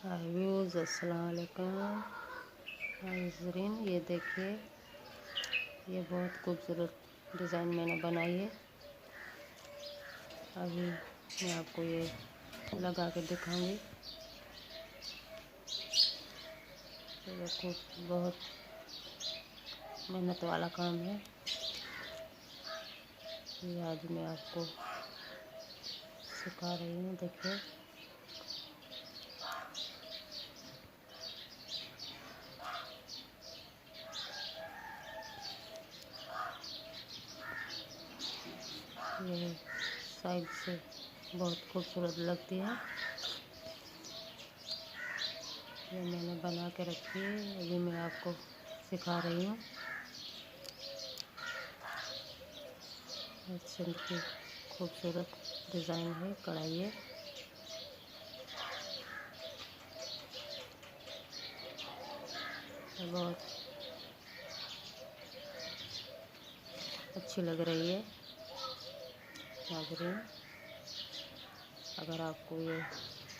हाय views, अस्सलाम वालेकुम नाज़रीन। ये देखिए, ये बहुत खूबसूरत डिज़ाइन मैंने बनाई है। अभी मैं आपको ये लगा के दिखाऊंगी। तो देखो, बहुत मेहनत वाला काम है। ये आज मैं आपको सिखा रही हूँ। देखिए, ये साइड से बहुत खूबसूरत लगती है। ये मैंने बना के रखी है, अभी मैं आपको सिखा रही हूँ। सिंध की खूबसूरत डिज़ाइन है, कढ़ाई है। बहुत अच्छी लग रही है नाज़रीन। अगर आपको ये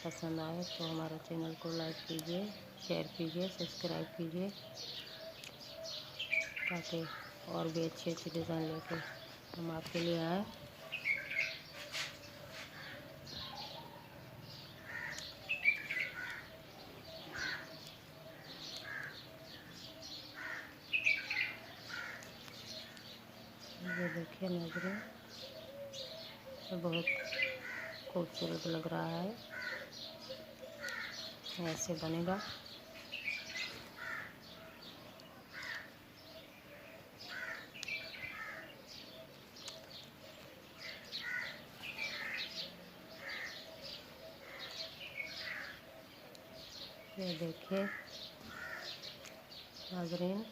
पसंद आए तो हमारे चैनल को लाइक कीजिए, शेयर कीजिए, सब्सक्राइब कीजिए, ताकि और भी अच्छी अच्छी डिज़ाइन लेके हम आपके लिए आएँ। ये देखिए नाज़रीन, ये बहुत खूबसूरत लग रहा है। ऐसे बनेगा। ये देखिए नाज़रीन,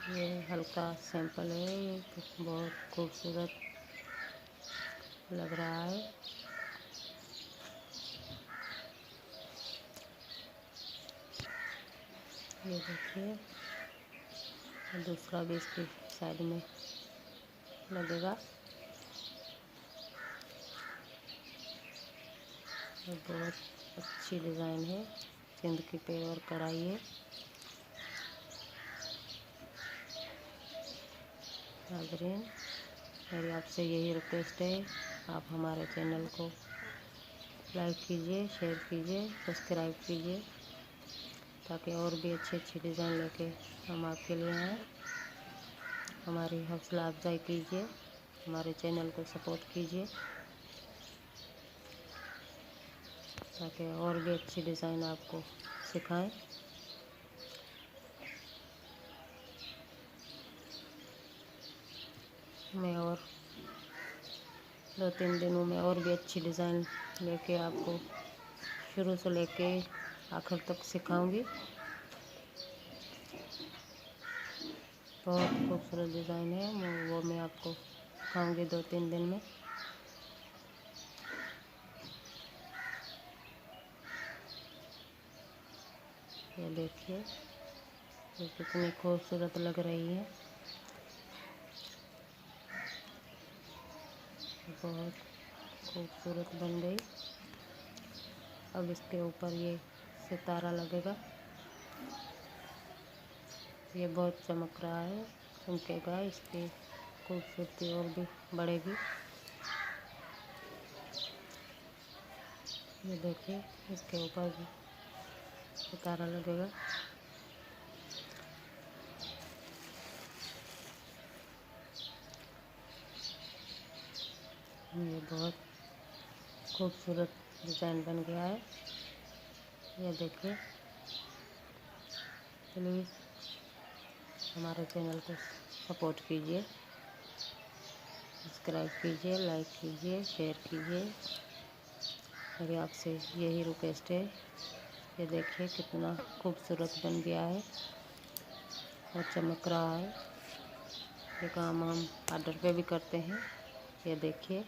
ये हल्का सैंपल है। ये बहुत खूबसूरत लग रहा है। ये देखिए, दूसरा भी इसकी साइड में लगेगा। ये बहुत अच्छी डिज़ाइन है। सिंध की पेवर कढ़ाई है नाज़रीन। मेरी आपसे यही रिक्वेस्ट है, आप हमारे चैनल को लाइक कीजिए, शेयर कीजिए, सब्सक्राइब कीजिए, ताकि और भी अच्छी अच्छी डिज़ाइन लेके हम आपके लिए आएँ। हमारी हौसला अफजाई कीजिए, हमारे चैनल को सपोर्ट कीजिए, ताकि और भी अच्छी डिज़ाइन आपको सिखाएं। मैं और 2-3 दिनों में और भी अच्छी डिज़ाइन लेके आपको शुरू से लेके आखिर तक सिखाऊंगी। बहुत खूबसूरत डिज़ाइन है, वो मैं आपको सिखाऊंगी 2-3 दिन में। ये देखिए, ये कितनी खूबसूरत लग रही है। बहुत खूबसूरत बन गई। अब इसके ऊपर ये सितारा लगेगा। ये बहुत चमक रहा है, चमकेगा। इसकी खूबसूरती और भी बढ़ेगी। ये देखिए, इसके ऊपर भी सितारा लगेगा। ये बहुत खूबसूरत डिज़ाइन बन गया है। ये देखिए, प्लीज़ हमारे चैनल को सपोर्ट कीजिए, सब्सक्राइब कीजिए, लाइक कीजिए, शेयर कीजिए। मेरी आपसे यही रिक्वेस्ट है। ये देखिए, कितना खूबसूरत बन गया है और चमक रहा है। ये काम हम ऑर्डर पे भी करते हैं। ये देखिए,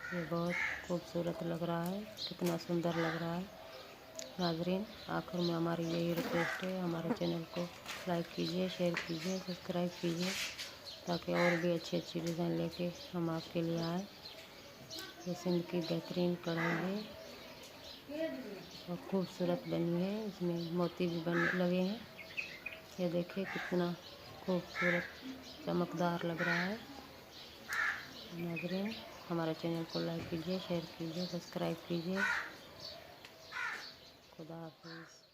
ये बहुत खूबसूरत लग रहा है, कितना सुंदर लग रहा है नाज़रीन। आखिर में हमारी यही रिक्वेस्ट है, हमारे चैनल को लाइक कीजिए, शेयर कीजिए, सब्सक्राइब कीजिए, ताकि और भी अच्छी अच्छी डिज़ाइन लेके हम आपके लिए आए। ये सिंध की बेहतरीन कढ़ाई है। और खूबसूरत बनी है। इसमें मोती भी बन लगे हैं। ये देखिए कितना खूबसूरत चमकदार लग रहा है। नाज़रीन, हमारे चैनल को लाइक कीजिए, शेयर कीजिए, सब्सक्राइब कीजिए। खुदा हाफिज़।